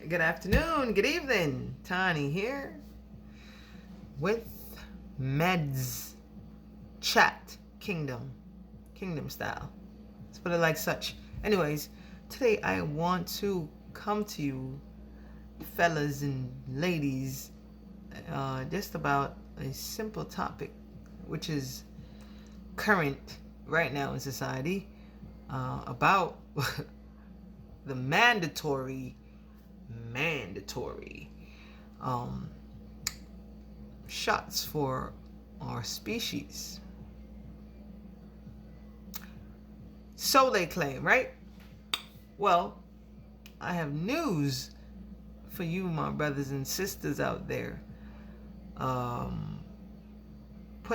Good afternoon, good evening. Tani here with Meds Chat Kingdom style. Let's put it like such. Anyways, today I want to come to you, fellas and ladies, just about a simple topic, which is current right now in society, about the mandatory um, shots for our species. So they claim, right? Well, I have news for you, my brothers and sisters out there. Put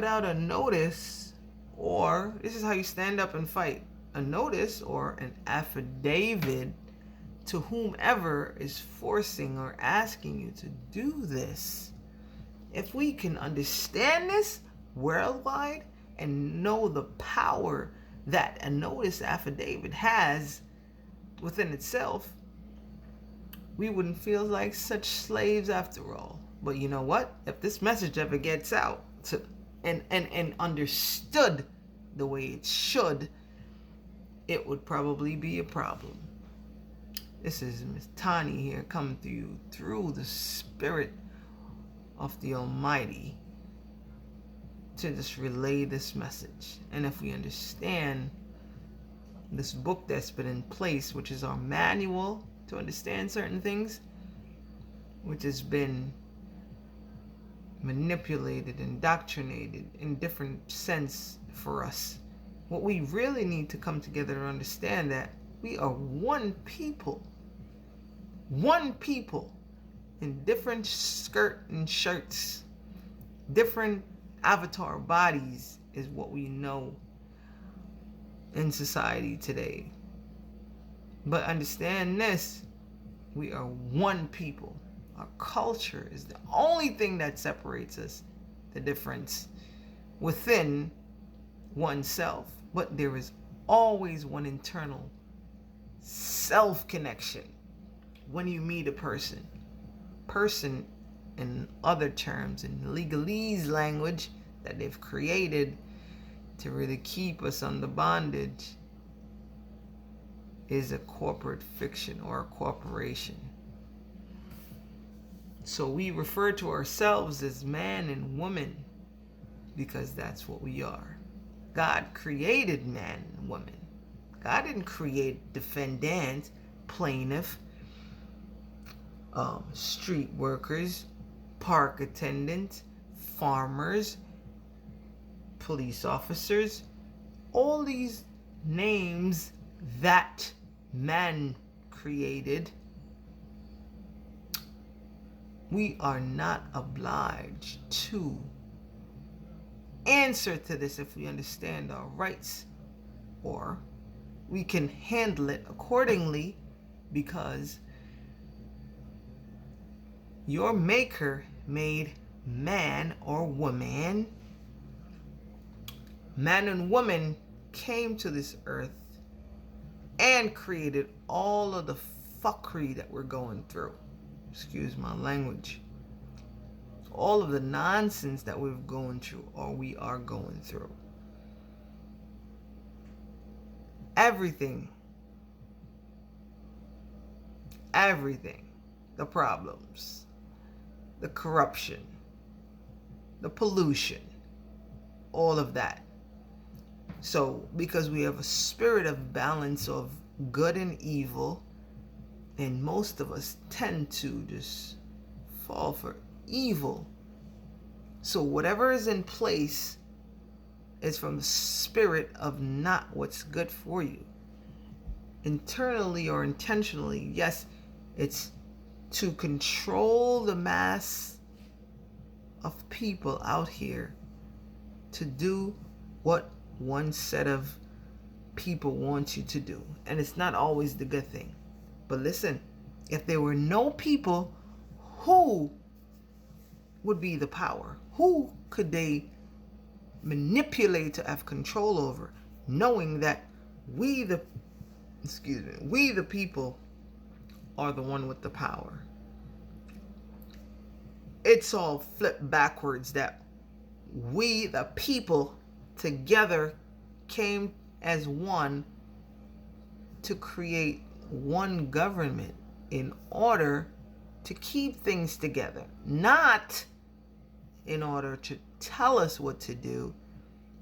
out a notice, or this is how you stand up and fight. A notice or an affidavit to whomever is forcing or asking you to do this. If we can understand this worldwide and know the power that a notice affidavit has within itself, we wouldn't feel like such slaves after all. But you know what? If this message ever gets out to and understood the way it should, it would probably be a problem. This is Miss Tani here coming to you through the Spirit of the Almighty to just relay this message. And if we understand this book that's been in place, which is our manual to understand certain things, which has been manipulated, indoctrinated in different sense for us, what we really need to come together to understand that we are one people in different skirt and shirts, different avatar bodies is what we know in society today. But understand this, we are one people. Our culture is the only thing that separates us, the difference within oneself. But there is always one internal self-connection. When you meet a person in other terms, in legalese language that they've created to really keep us under bondage, is a corporate fiction or a corporation. So we refer to ourselves as man and woman because that's what we are. God created man and woman. God didn't create defendant, plaintiff, street workers, park attendants, farmers, police officers, all these names that man created. We are not obliged to answer to this if we understand our rights, or we can handle it accordingly, because your maker made man or woman. Man and woman came to this earth and created all of the fuckery that we're going through. Excuse my language. All of the nonsense that we're going through, or we are going through. Everything. The problems, the corruption, the pollution, all of that. So, because we have a spirit of balance of good and evil, and most of us tend to just fall for evil. So whatever is in place is from the spirit of not what's good for you. Internally or intentionally, yes, it's to control the mass of people out here to do what one set of people want you to do. And it's not always the good thing. But listen, if there were no people, who would be the power? Who could they manipulate to have control over, knowing that we the people are the one with the power. It's all flipped backwards that we, the people, together came as one to create one government in order to keep things together, not in order to tell us what to do,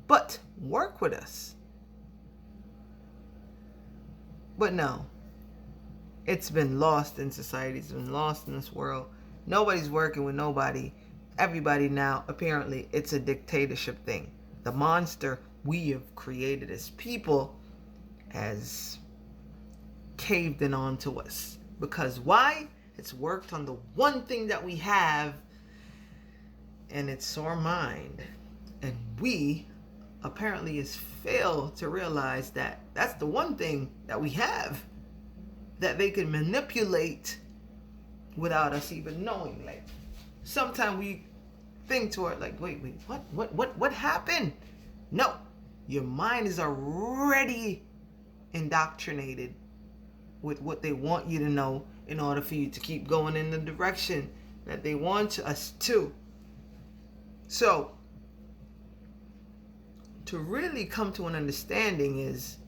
but work with us. But no, it's been lost in society, it's been lost in this world. Nobody's working with nobody. Everybody now, apparently, it's a dictatorship thing. The monster we have created as people has caved in onto us. Because why? It's worked on the one thing that we have, and it's our mind. And we apparently has failed to realize that that's the one thing that we have that they can manipulate without us even knowing. Like, sometimes we think to it like, wait, what happened? No, your mind is already indoctrinated with what they want you to know in order for you to keep going in the direction that they want us to. So, to really come to an understanding is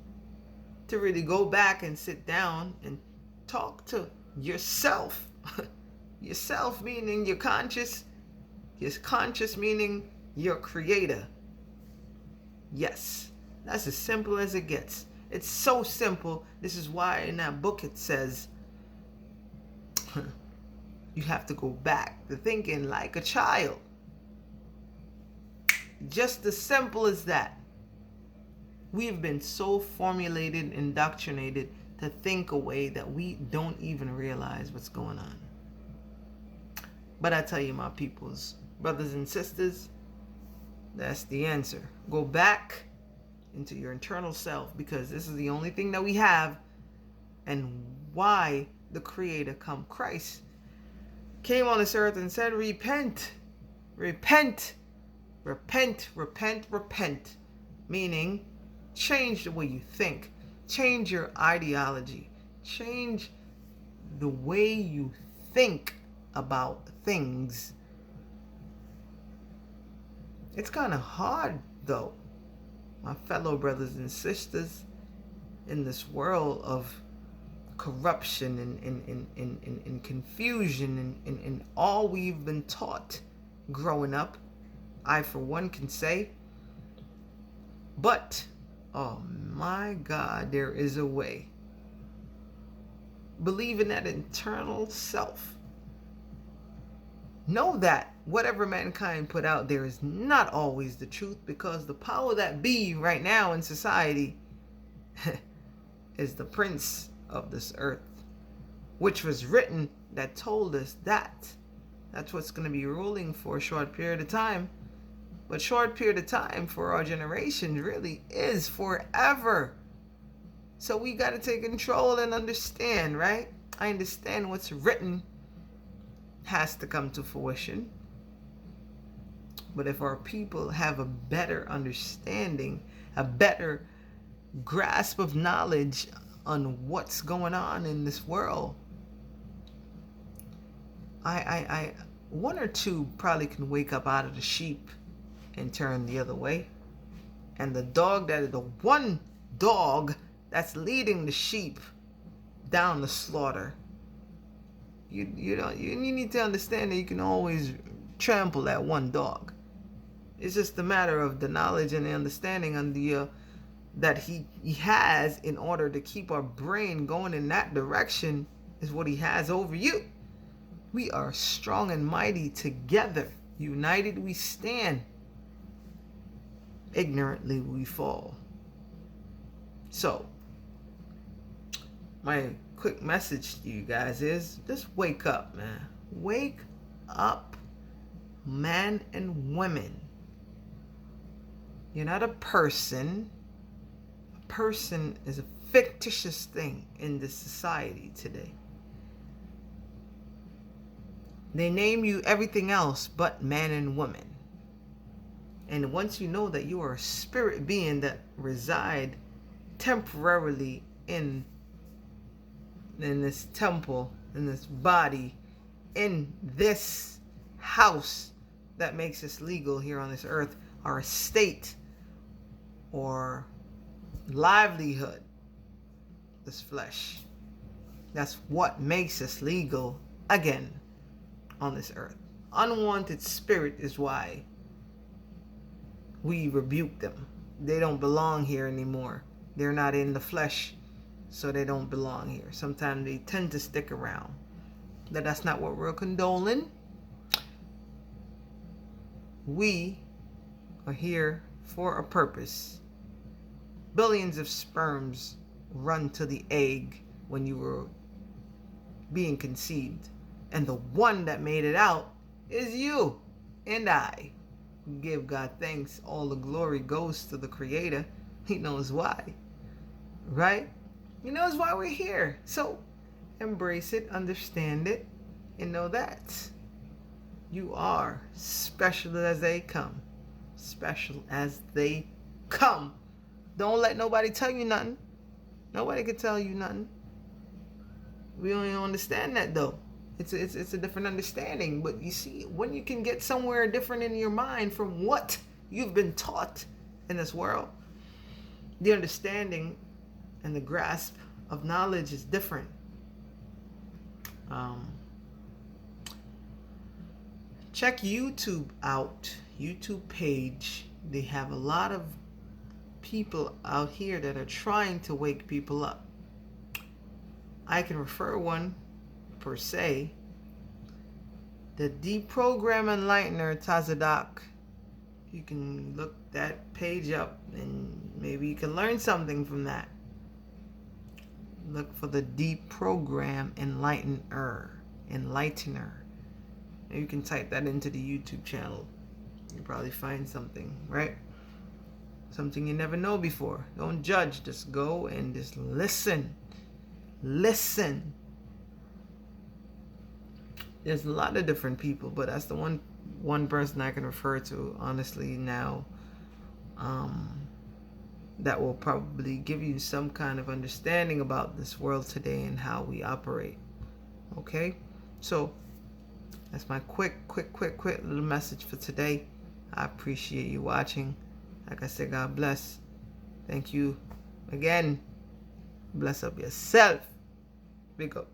to really go back and sit down and talk to yourself. Yourself meaning your conscious meaning your creator. Yes, that's as simple as it gets. It's so simple. This is why in that book it says you have to go back to thinking like a child. Just as simple as that. We've been so formulated, indoctrinated to think a way that we don't even realize what's going on. But I tell you, my peoples, brothers and sisters, that's the answer. Go back into your internal self, because this is the only thing that we have, and why the Creator come Christ came on this earth and said, repent, repent, repent, repent, repent, meaning change the way you think, change your ideology, change the way you think about things. It's kind of hard though, my fellow brothers and sisters, in this world of corruption and confusion and all we've been taught growing up. I for one can say, but oh my God, there is a way. Believe in that internal self. Know that whatever mankind put out there is not always the truth, because the power that be right now in society is the prince of this earth, which was written that told us that that's what's going to be ruling for a short period of time. But short period of time for our generation really is forever. So we got to take control and understand, right? I understand what's written has to come to fruition. But if our people have a better understanding, a better grasp of knowledge on what's going on in this world, I one or two probably can wake up out of the sheep and turn the other way. And the one dog that's leading the sheep down the slaughter, you need to understand that you can always trample that one dog. It's just a matter of the knowledge and the understanding on the that he has in order to keep our brain going in that direction is what he has over you. We are strong and mighty together. United we stand. Ignorantly we fall. So, my quick message to you guys is just wake up, man. Wake up, men and women. You're not a person. A person is a fictitious thing in this society today. They name you everything else but man and woman. And once you know that you are a spirit being that reside temporarily in this temple in this body, in this house that makes us legal here on this earth, our estate or livelihood, this flesh. That's what makes us legal again on this earth. Unwanted spirit is why we rebuke them. They don't belong here anymore. They're not in the flesh, so they don't belong here. Sometimes they tend to stick around. But that's not what we're condoling. We are here for a purpose. Billions of sperms run to the egg when you were being conceived. And the one that made it out is you and I. Give God thanks. All the glory goes to the Creator. He knows why. Right? He knows why we're here. So embrace it, understand it, and know that you are special as they come. Special as they come. Don't let nobody tell you nothing. Nobody can tell you nothing. We don't even understand that though. It's a different understanding. But you see, when you can get somewhere different in your mind from what you've been taught in this world, the understanding and the grasp of knowledge is different. Check YouTube out. YouTube page. They have a lot of people out here that are trying to wake people up. I can refer one per se. The Deprogram Enlightener Tazadak. You can look that page up and maybe you can learn something from that. Look for the Deprogram Enlightener. You can type that into the YouTube channel. You'll probably find something, right? Something you never know before. Don't judge. Just go and just listen. Listen. There's a lot of different people, but that's the one person I can refer to honestly now, that will probably give you some kind of understanding about this world today and how we operate. Okay? So that's my quick little message for today. I appreciate you watching. Like I said, God bless. Thank you again. Bless up yourself. Big up.